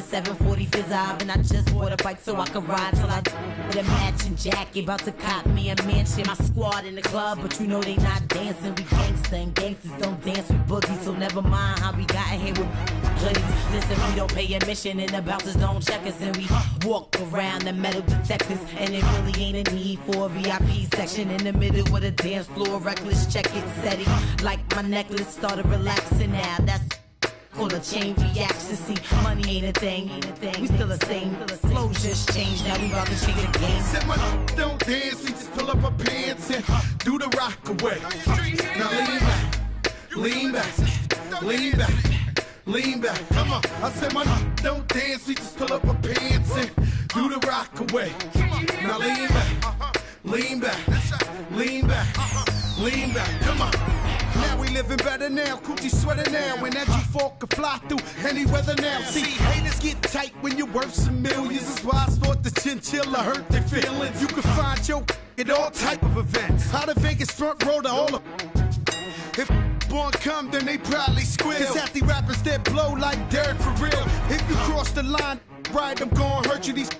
740 Fizzive, and I just bought a bike so I can ride till I with a matching jacket. About to cop me a mansion. My squad in the club, but you know they not dancing. We gangsta and gangsters don't dance with boogies, so never mind how we got here with hoodies. Listen, we don't pay admission and the bouncers don't check us, and we walk around the metal detectors, and it really ain't a need for a VIP section in the middle of the dance floor. Reckless, check it, steady like my necklace started relaxing now. That's called a chain reaction. See, money ain't a thing. We still the same. Flows just changed. Now we about to change the game. Said my don't dance. We just pull up our pants and do the rock away. Now lean back, lean back, lean back. Come on. I said my don't dance. We just pull up our pants and do the rock away. Now lean back, lean back, lean back, lean back. Come on. Now we living better now, coochie sweater now, and that G4 can fly through any weather now. See, haters get tight when you're worth some millions. That's why I thought the chinchilla hurt their feelings. You can find your at all type of events. Out of Vegas front row to all of. If born come, then they probably squeal. Cause half the rappers that blow like Derek for real. If you cross the line, right, I'm gonna hurt you. These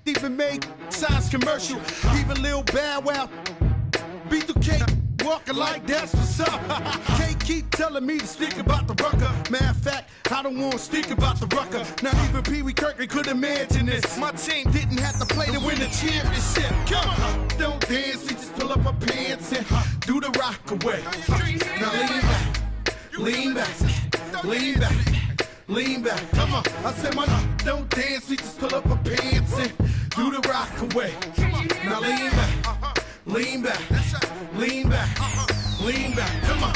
even make signs commercial. Even Lil Bow Wow beat the cake. Walking like that's what's up. Can't keep telling me to speak about the rucker. Matter of fact, I don't want to speak about the rucker. Not even Pee Wee Kirkland could imagine this. My team didn't have to play to win the championship. Come on, don't dance, we just pull up our pants and do the rock away. Now lean back, lean back, lean back. Come on, I said my don't dance, we just pull up our pants and do the rock away. Now lean back, lean back, lean back, lean back. Come on.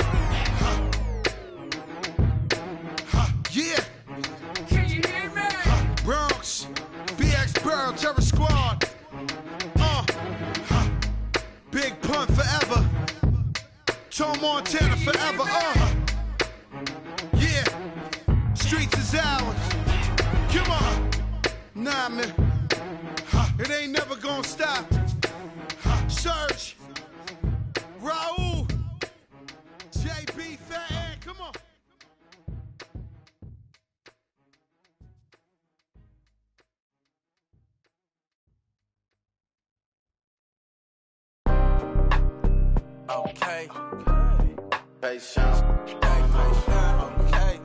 Yeah. Can you hear me? Bronx, BX Burrow, Terror Squad. Big Pun forever. Tom Montana forever. Yeah. Streets is ours. Come on. Nah, man. It ain't never gonna stop. Surge, Raul, JB, Fat Ed, come on. Okay. Hey, Sean. Okay.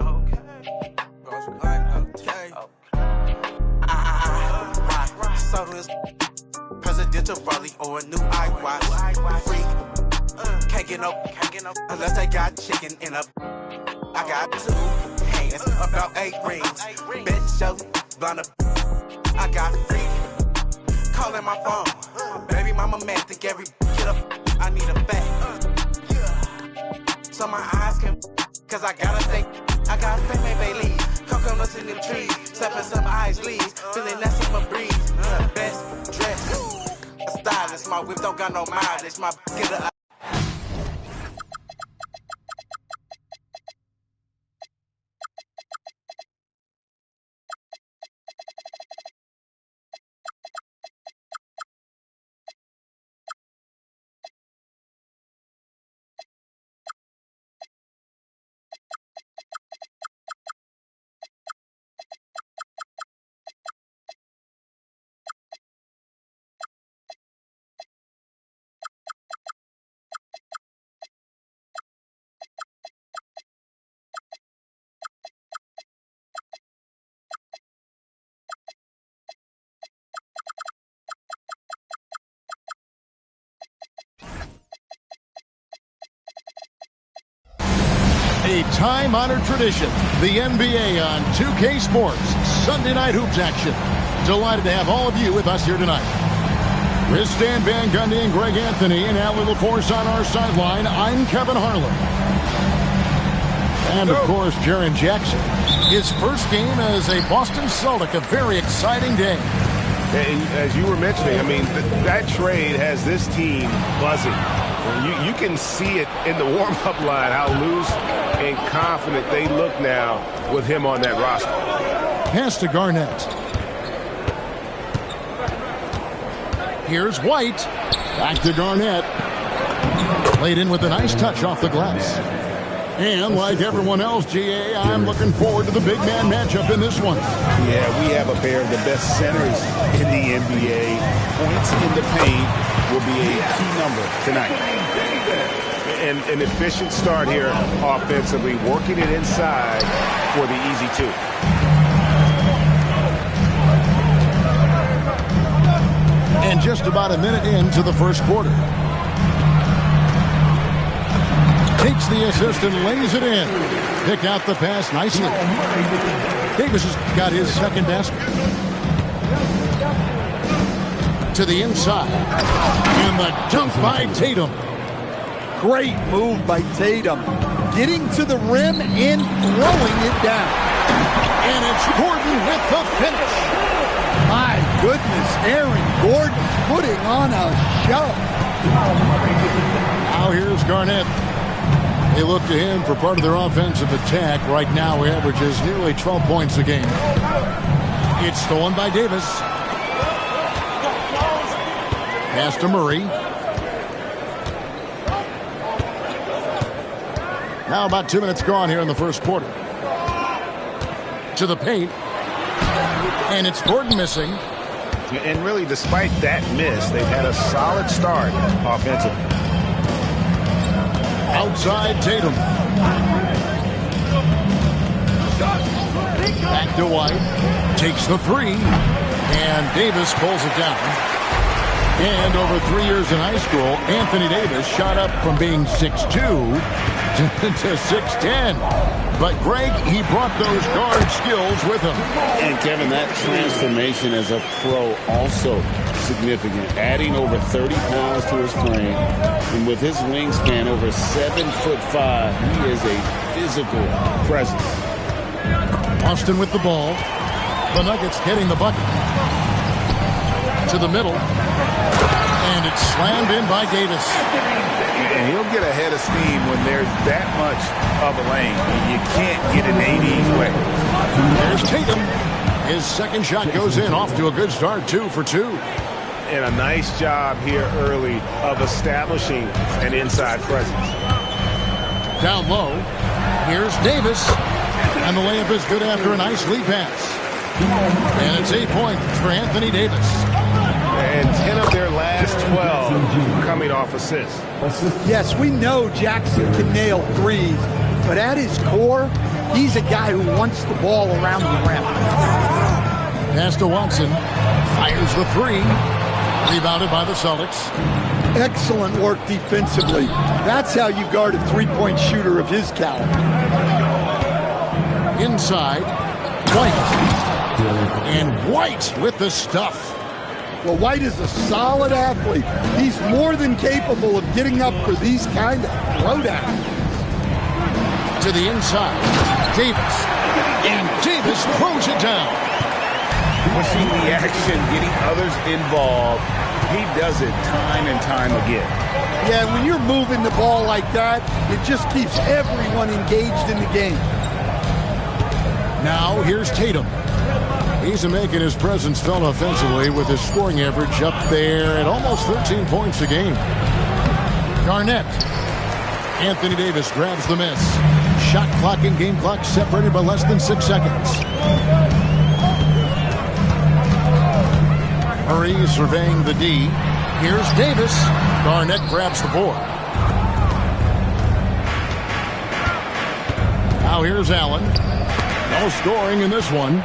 So this presidential rally or a new iWatch freak. Can't get no unless they got chicken in a. I got 2 hands, about 8 rings. Bitch, yo, blonde. I got freak. Calling my phone. Baby mama mad, think every get up. I need a back. So my eyes can, cause I gotta think. I got baby leaves. Coconuts in them trees. Stepping some ice leaves. Feeling less of a breeze. Best dress. A stylist. My whip don't got no mileage. My get a. A time-honored tradition, the NBA on 2K Sports, Sunday Night Hoops action. Delighted to have all of you with us here tonight. With Stan Van Gundy and Greg Anthony and Allie LaForce on our sideline, I'm Kevin Harlan. And, of course, Jaren Jackson. His first game as a Boston Celtic, a very exciting day. And as you were mentioning, I mean, that trade has this team buzzing. You can see it in the warm-up line, how loose and confident they look now with him on that roster. Pass to Garnett. Here's White. Back to Garnett. Played in with a nice touch off the glass. And like everyone else, GA, I'm looking forward to the big man matchup in this one. Yeah, we have a pair of the best centers in the NBA. Points in the paint will be a key number tonight. And an efficient start here offensively, working it inside for the easy two. And just about a minute into the first quarter. Takes the assist and lays it in. Pick out the pass nicely. Davis has got his second basket. To the inside. And the dunk by Tatum. Great move by Tatum. Getting to the rim and throwing it down. And it's Gordon with the finish. My goodness, Aaron Gordon putting on a show. Now here's Garnett. They look to him for part of their offensive attack. Right now, he averages nearly 12 points a game. It's stolen by Davis. Pass to Murray. Now about 2 minutes gone here in the first quarter. To the paint. And it's Gordon missing. And really, despite that miss, they've had a solid start offensively. Outside Tatum. Back to White. Takes the three. And Davis pulls it down. And over 3 years in high school, Anthony Davis shot up from being 6'2" to 6'10". But, Greg, he brought those guard skills with him. And, Kevin, that transformation as a pro also significant. Adding over 30 pounds to his frame. And with his wingspan over 7'5", he is a physical presence. Austin with the ball. The Nuggets getting the bucket. To the middle. And it's slammed in by Davis. And he'll get a head of steam when there's that much of a lane. You can't get an 80 way. There's Tatum. His second shot goes in, off to a good start, 2 for 2. And a nice job here early of establishing an inside presence. Down low. Here's Davis. And the layup is good after a nice lead pass. And it's 8 points for Anthony Davis. And 10 of their last 12 coming off assists. Yes, we know Jackson can nail threes, but at his core, he's a guy who wants the ball around the rim. Pass to Watson. Fires the three. Rebounded by the Celtics. Excellent work defensively. That's how you guard a three-point shooter of his caliber. Inside. White. And White with the stuff. Well, White is a solid athlete. He's more than capable of getting up for these kind of throwdowns. To the inside. Davis. And Davis throws it down. Pushing the action, getting others involved. He does it time and time again. Yeah, when you're moving the ball like that, it just keeps everyone engaged in the game. Now, here's Tatum. He's making his presence felt offensively with his scoring average up there at almost 13 points a game. Garnett. Anthony Davis grabs the miss. Shot clock and game clock separated by less than 6 seconds. Murray surveying the D. Here's Davis. Garnett grabs the board. Now here's Allen. No scoring in this one.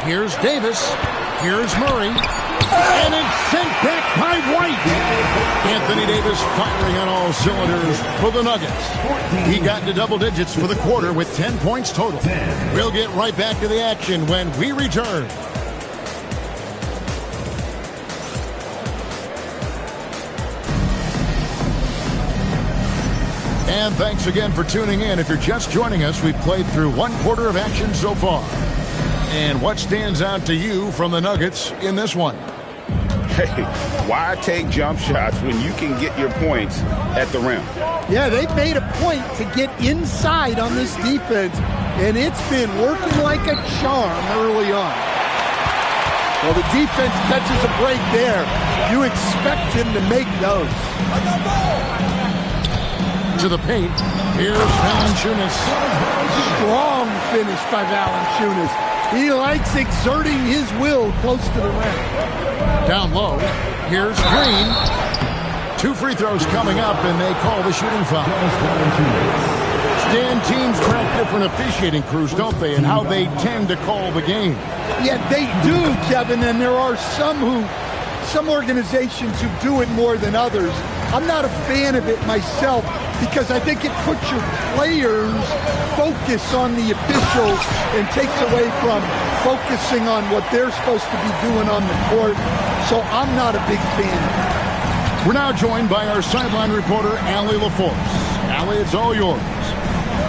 Here's Davis. Here's Murray. And it's sent back by White. Anthony Davis firing on all cylinders for the Nuggets. He got into double digits for the quarter with 10 points total. We'll get right back to the action when we return. And thanks again for tuning in. If you're just joining us, we've played through 1 quarter of action so far. And what stands out to you from the Nuggets in this one? Hey, why take jump shots when you can get your points at the rim? Yeah, they've made a point to get inside on this defense, and it's been working like a charm early on. Well, the defense catches a break there. You expect him to make those. To the paint. Here's Valanciunas. Strong finish by Valanciunas. He likes exerting his will close to the rim. Down low. Here's Green. 2 free throws coming up, and they call the shooting foul. Stan, teams track different officiating crews, don't they, and how they tend to call the game. Yeah, they do, Kevin, and there are some organizations who do it more than others. I'm not a fan of it myself because I think it puts your players' focus on the officials and takes away from focusing on what they're supposed to be doing on the court. So I'm not a big fan of it. We're now joined by our sideline reporter, Allie LaForce. Allie, it's all yours.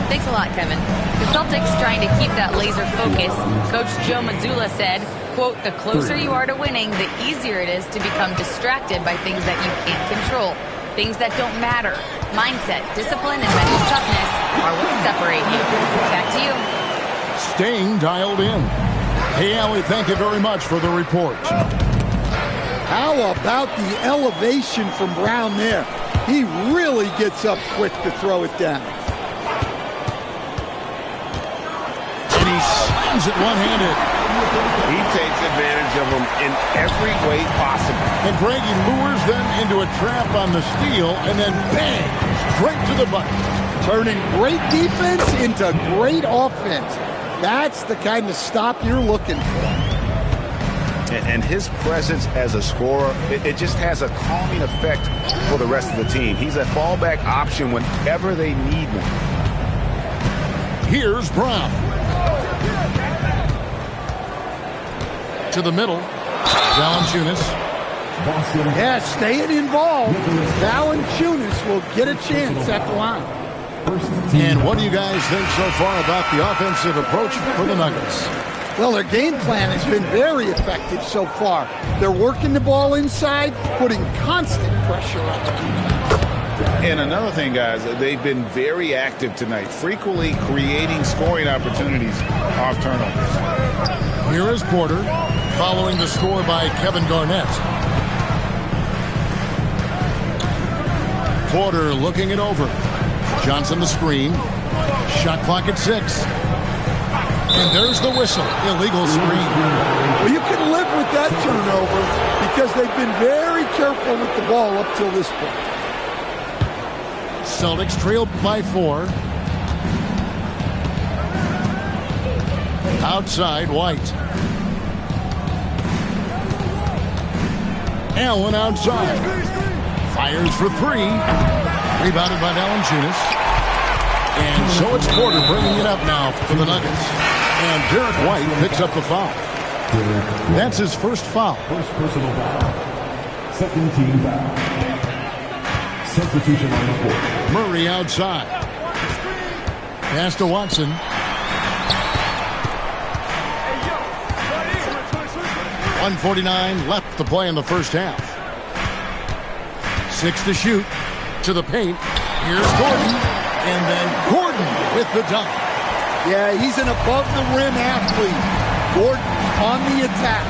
Thanks a lot, Kevin. The Celtics trying to keep that laser focus. Coach Joe Mazzulla said, quote, "The closer you are to winning, the easier it is to become distracted by things that you can't control. Things that don't matter. Mindset, discipline, and mental toughness are what separate you." Back to you. Staying dialed in. Hey, Allie, thank you very much for the report. How about the elevation from Brown there? He really gets up quick to throw it down. And he slams it one-handed. He takes advantage of them in every way possible. And Greg, he lures them into a trap on the steal, and then bang, straight to the bucket. Turning great defense into great offense. That's the kind of stop you're looking for. And his presence as a scorer, it just has a calming effect for the rest of the team. He's a fallback option whenever they need one. Here's Brown. To the middle. Valanciunas. Yeah, staying involved. Valanciunas will get a chance at the line. And what do you guys think so far about the offensive approach for the Nuggets? Well, their game plan has been very effective so far. They're working the ball inside, putting constant pressure on the defense. And another thing, guys, they've been very active tonight, frequently creating scoring opportunities off turnovers. Here is Porter, following the score by Kevin Garnett. Porter looking it over. Johnson the screen. Shot clock at 6. And there's the whistle. Illegal screen. Well, you can live with that turnover because they've been very careful with the ball up till this point. Celtics trail by 4. Outside, White. Allen outside. Fires for 3. Rebounded by Valanciunas. And so it's Porter bringing it up now for the Nuggets. And Derek White picks up the foul. That's his first foul. First personal foul. Second team foul. Substitution on the court. Murray outside. Pass to Watson. .149 left to play in the first half. 6 to shoot. To the paint. Here's Gordon. And then Gordon with the dunk. Yeah, he's an above-the-rim athlete. Gordon on the attack.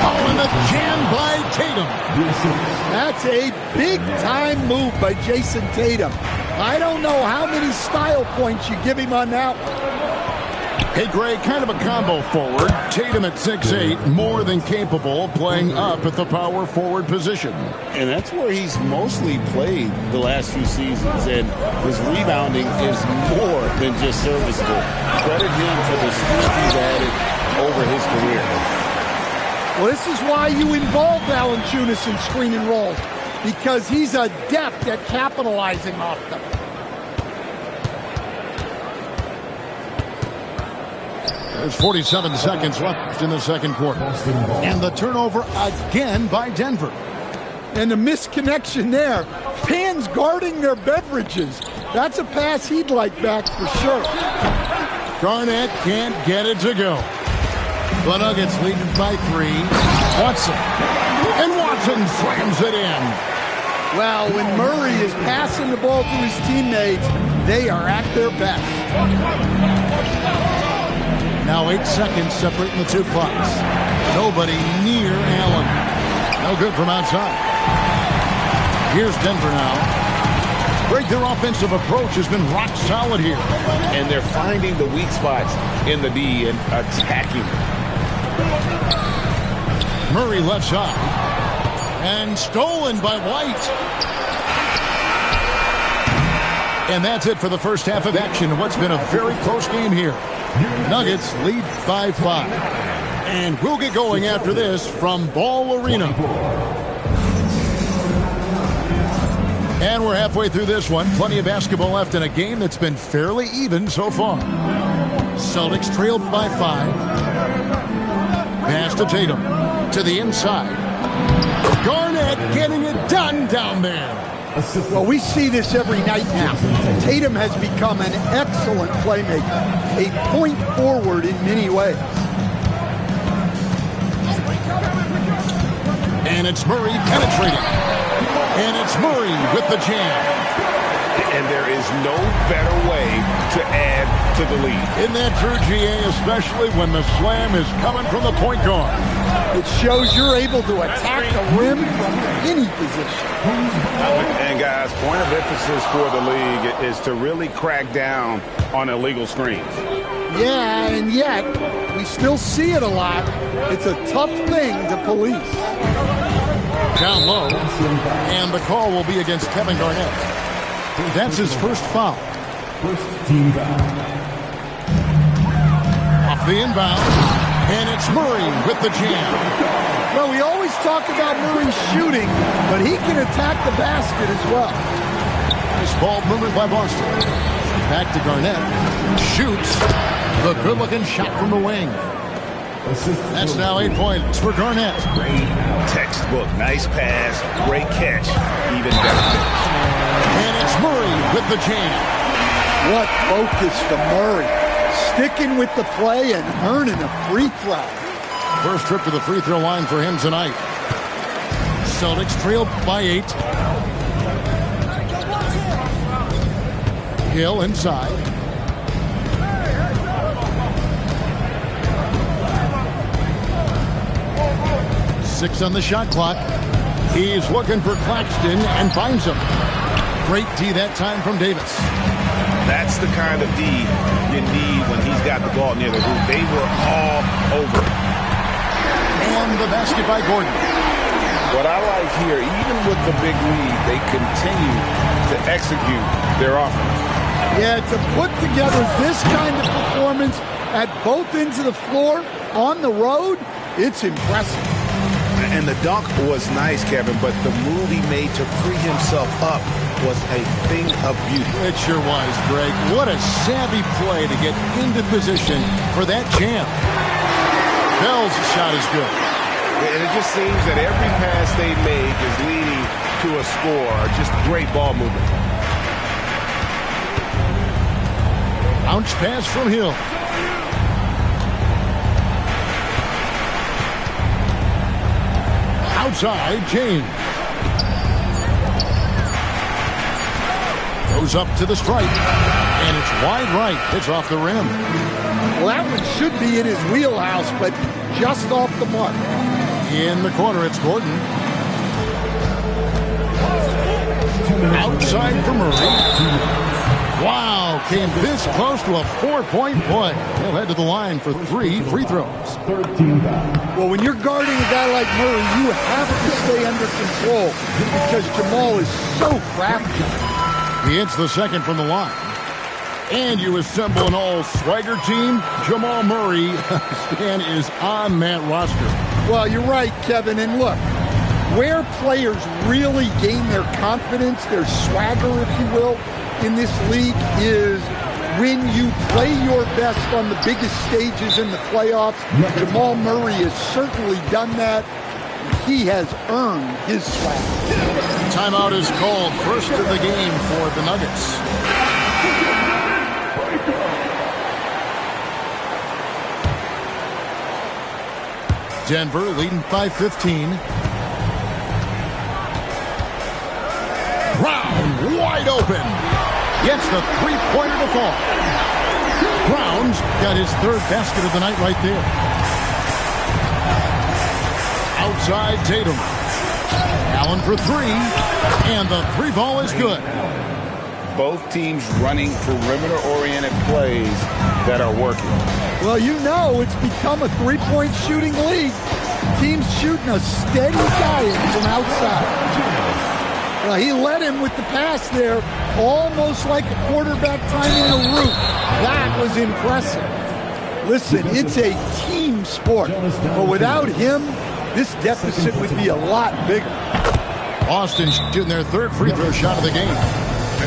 Oh, and the jam by Tatum. That's a big-time move by Jason Tatum. I don't know how many style points you give him on that one. Hey, Greg, kind of a combo forward. Tatum at 6'8", more than capable of playing up at the power forward position. And that's where he's mostly played the last few seasons, and his rebounding is more than just serviceable. Credit him for the skills he's added over his career. Well, this is why you involve Valanciunas in screen and roll, because he's adept at capitalizing off them. There's 47 seconds left in the second quarter. And the turnover again by Denver. And the misconnection there. Fans guarding their beverages. That's a pass he'd like back for sure. Garnett can't get it to go. The Nuggets lead by 3. Watson. And Watson slams it in. Well, when Murray is passing the ball to his teammates, they are at their best. Now 8 seconds separating the two clocks. Nobody near Allen. No good from outside. Here's Denver now. Greg, their offensive approach has been rock solid here. And they're finding the weak spots in the D and attacking. Murray left side. And stolen by White. And that's it for the first half of action in what's been a very close game here. Nuggets lead by 5. And we'll get going after this from Ball Arena. And we're halfway through this one. Plenty of basketball left in a game that's been fairly even so far. Celtics trailed by 5. Pass to Tatum. To the inside. Garnett getting it done down there. Well, we see this every night now. Tatum has become an excellent playmaker, a point forward in many ways. And it's Murray penetrating. And it's Murray with the jam. And there is no better way to add to the lead. Isn't that true, GA, especially when the slam is coming from the point guard? It shows you're able to attack the rim from any position. And guys, point of emphasis for the league is to really crack down on illegal screens. Yeah, and yet we still see it a lot. It's a tough thing to police. Down low, and the call will be against Kevin Garnett. That's his first foul. First team foul. Off the inbound, and it's Murray with the jam. Well, we always talk about Murray shooting, but he can attack the basket as well. Nice ball movement by Boston. Back to Garnett. Shoots. The good-looking shot from the wing. That's now 8 points for Garnett. Great textbook. Nice pass. Great catch. Even better finish. And it's Murray with the jam. What focus from Murray. Sticking with the play and earning a free throw. First trip to the free throw line for him tonight. Celtics trailed by 8. Hill inside. Six on the shot clock. He's looking for Claxton and finds him. Great D that time from Davis. That's the kind of D you need when he's got the ball near the hoop. They were all over it. And the basket by Gordon. What I like here, even with the big lead, they continue to execute their offense. Yeah, to put together this kind of performance at both ends of the floor on the road, it's impressive. And the dunk was nice, Kevin, but the move he made to free himself up was a thing of beauty. It sure was, Greg. What a savvy play to get into position for that jam. Bell's shot is good. And it just seems that every pass they make is leading to a score. Just great ball movement. Bounce pass from Hill. Outside, James. Goes up to the stripe. And it's wide right. It's off the rim. Well, that one should be in his wheelhouse, but just off the mark. In the corner, it's Gordon. Outside for Murray. Wow, came this close to a 4-point play. He'll head to the line for 3 free throws. Well, when you're guarding a guy like Murray, you have to stay under control because Jamal is so crafty. He hits the second from the line. And you assemble an all-swagger team. Jamal Murray, Stan, is on that roster. Well, you're right, Kevin. And look, where players really gain their confidence, their swagger, if you will, in this league is when you play your best on the biggest stages in the playoffs. Jamal Murray has certainly done that. He has earned his swag. Timeout is called. First of the game for the Nuggets. Denver leading by 15. Brown wide open. Gets the three-pointer to fall. Brown's got his third basket of the night right there. Outside Tatum. Allen for 3. And the 3 ball is good. both teams running perimeter-oriented plays that are working. Well, you know it's become a three-point shooting league. Teams shooting a steady diet from outside. Well, he led him with the pass there, almost like a quarterback timing a route. That was impressive. Listen, it's a team sport, but without him, this deficit would be a lot bigger. Boston shooting their third free throw shot of the game.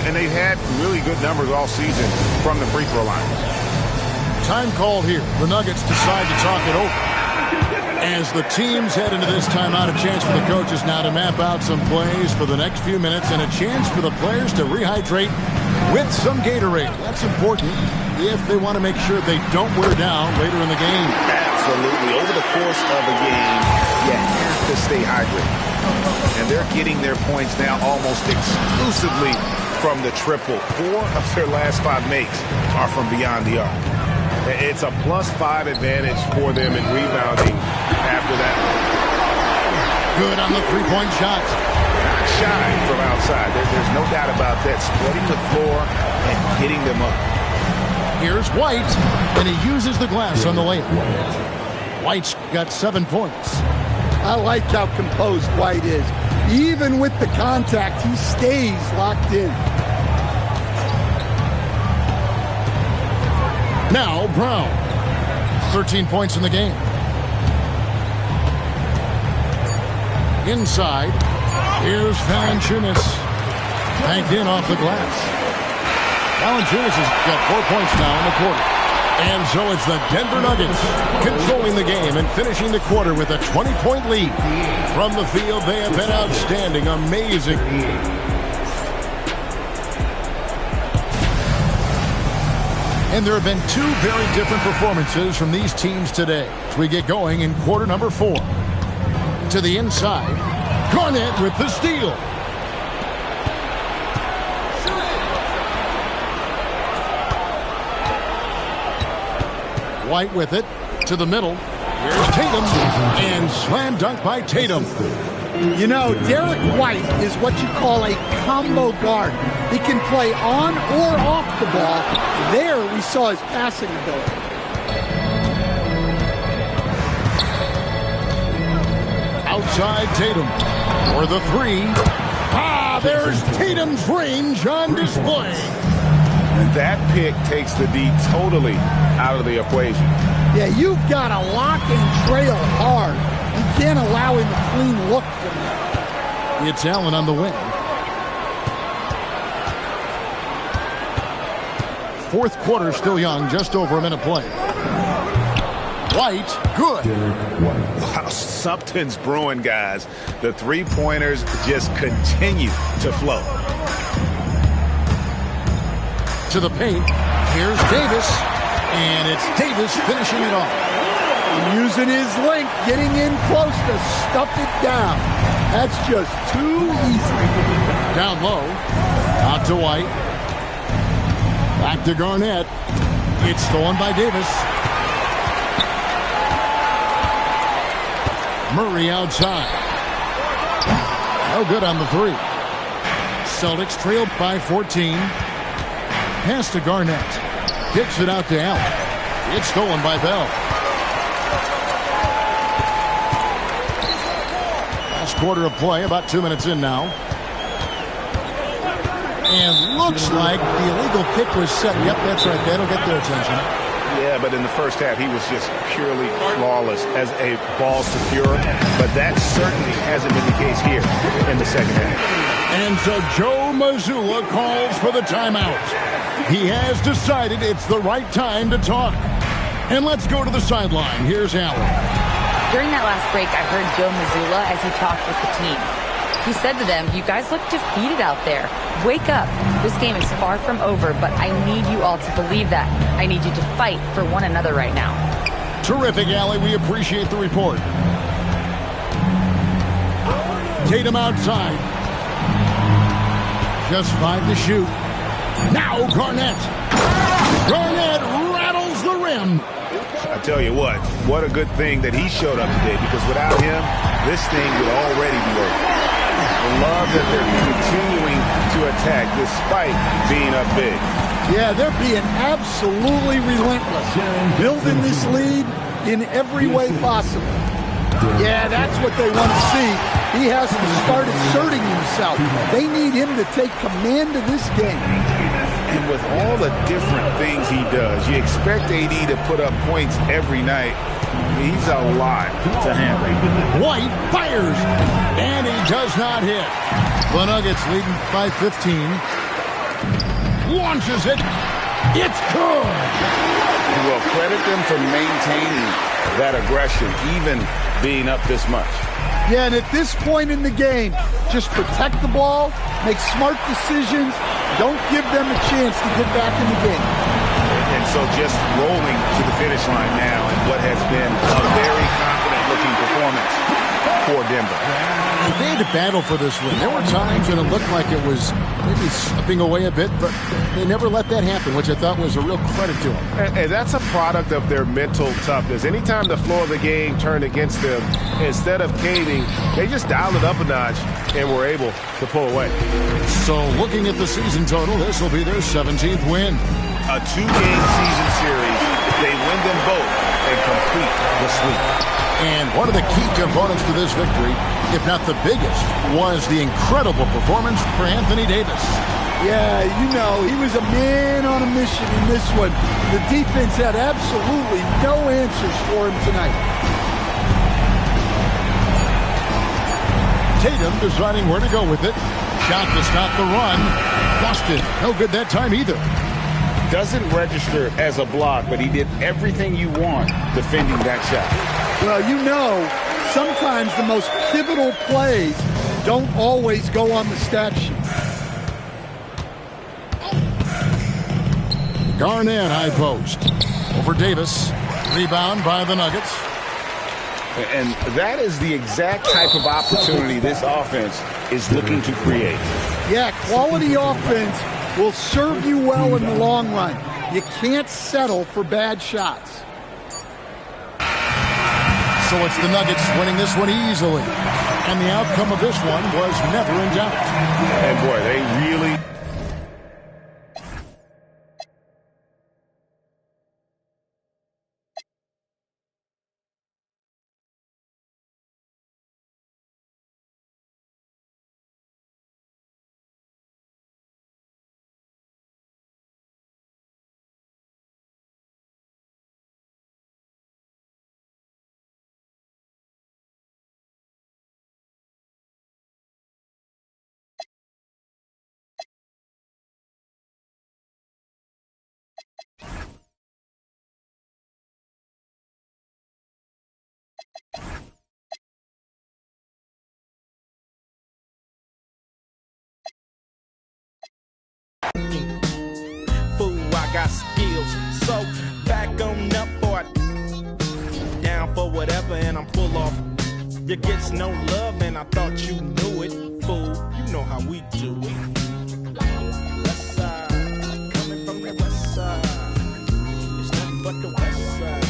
And they've had really good numbers all season from the free throw line. Time called here. The Nuggets decide to talk it over. As the teams head into this timeout, a chance for the coaches now to map out some plays for the next few minutes and a chance for the players to rehydrate with some Gatorade. That's important if they want to make sure they don't wear down later in the game. Absolutely. Over the course of a game, you have to stay hydrated. And they're getting their points now almost exclusively from the triple. 4 of their last 5 makes are from beyond the arc. It's a +5 advantage for them in rebounding after that. Good on the three-point shot. Shine from outside. There's no doubt about that. Spreading the floor and getting them up. Here's White, and he uses the glass on the layup. White's got 7 points. I like how composed White is. Even with the contact, he stays locked in. Now Brown, 13 points in the game. Inside, here's Valanciunas. Banked in off the glass. Valanciunas has got 4 points now in the quarter. And so it's the Denver Nuggets controlling the game and finishing the quarter with a 20-point lead. From the field, they have been outstanding, amazing. And there have been 2 very different performances from these teams today as we get going in quarter number 4. To the inside, Garnett with the steal. White with it to the middle. Here's Tatum, and slam dunk by Tatum. You know, Derek White is what you call a combo guard. He can play on or off the ball. There we saw his passing ability. Outside Tatum for the 3. There's Tatum's range on display. And that pick takes the D totally out of the equation. Yeah, you've got to lock and trail hard. You can't allow him a clean look from there. It's Allen on the wing. 4th quarter still young, just over a minute play. White, good. Wow, something's brewing, guys. The three-pointers just continue to flow. To the paint, here's Davis, and it's Davis finishing it off. Using his length, getting in close to stuff it down. That's just too easy. Down low, out to White. Back to Garnett. It's stolen by Davis. Murray outside. No good on the 3. Celtics trailed by 14. Pass to Garnett. Kicks it out to Allen. It's stolen by Bell. Last quarter of play, about 2 minutes in now. And looks like the illegal kick was set. Yep, that's right. That'll get their attention. Yeah, but in the first half, he was just purely flawless as a ball secure. But that certainly hasn't been the case here in the second half. And so Joe Mazzulla calls for the timeout. He has decided it's the right time to talk. And let's go to the sideline. Here's Allen. During that last break, I heard Joe Mazzulla as he talked with the team. He said to them, "You guys look defeated out there. Wake up. This game is far from over, but I need you all to believe that. I need you to fight for one another right now." Terrific, Allie. We appreciate the report. Tatum outside. Just 5 to shoot. Now Garnett. Garnett rattles the rim. I tell you what a good thing that he showed up today, because without him, this thing would already be over. Love that they're continuing to attack despite being up big. Yeah, they're being absolutely relentless, building this lead in every way possible. Yeah, that's what they want to see. He has to start asserting himself. They need him to take command of this game. And with all the different things he does, you expect AD to put up points every night. He's a lot to handle. White fires, and he does not hit. The Nuggets leading by 15. Launches it. It's good. Well, credit them for maintaining that aggression, even being up this much. Yeah, and at this point in the game, just protect the ball, make smart decisions, don't give them a chance to get back in the game. And so just rolling to the finish line now in what has been a very confident-looking performance for Denver. They had to battle for this win. There were times when it looked like it was maybe slipping away a bit, but they never let that happen, which I thought was a real credit to them. And that's a product of their mental toughness. Anytime the floor of the game turned against them, instead of caving, they just dialed it up a notch and were able to pull away. So looking at the season total, this will be their 17th win. A 2-game season series. They win them both and complete the sweep. And one of the key components to this victory, if not the biggest, was the incredible performance for Anthony Davis. Yeah, you know, he was a man on a mission in this one. The defense had absolutely no answers for him tonight. Tatum deciding where to go with it. Shot to stop the run. Busted. No good that time either. Doesn't register as a block, but he did everything you want defending that shot. Well, you know, sometimes the most pivotal plays don't always go on the stat sheet. Garnett high post. Over Davis. Rebound by the Nuggets. And that is the exact type of opportunity this offense is looking to create. Yeah, quality offense will serve you well in the long run. You can't settle for bad shots. So it's the Nuggets winning this one easily. And the outcome of this one was never in doubt. And boy, they really... Fool, I got skills, so back on up or down for whatever, and I'm full off. You gets no love, and I thought you knew it. Fool, you know how we do it. West side, coming from the west side. It's nothing but the west side.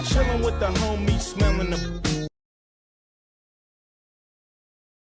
Chilling with the homies, smelling the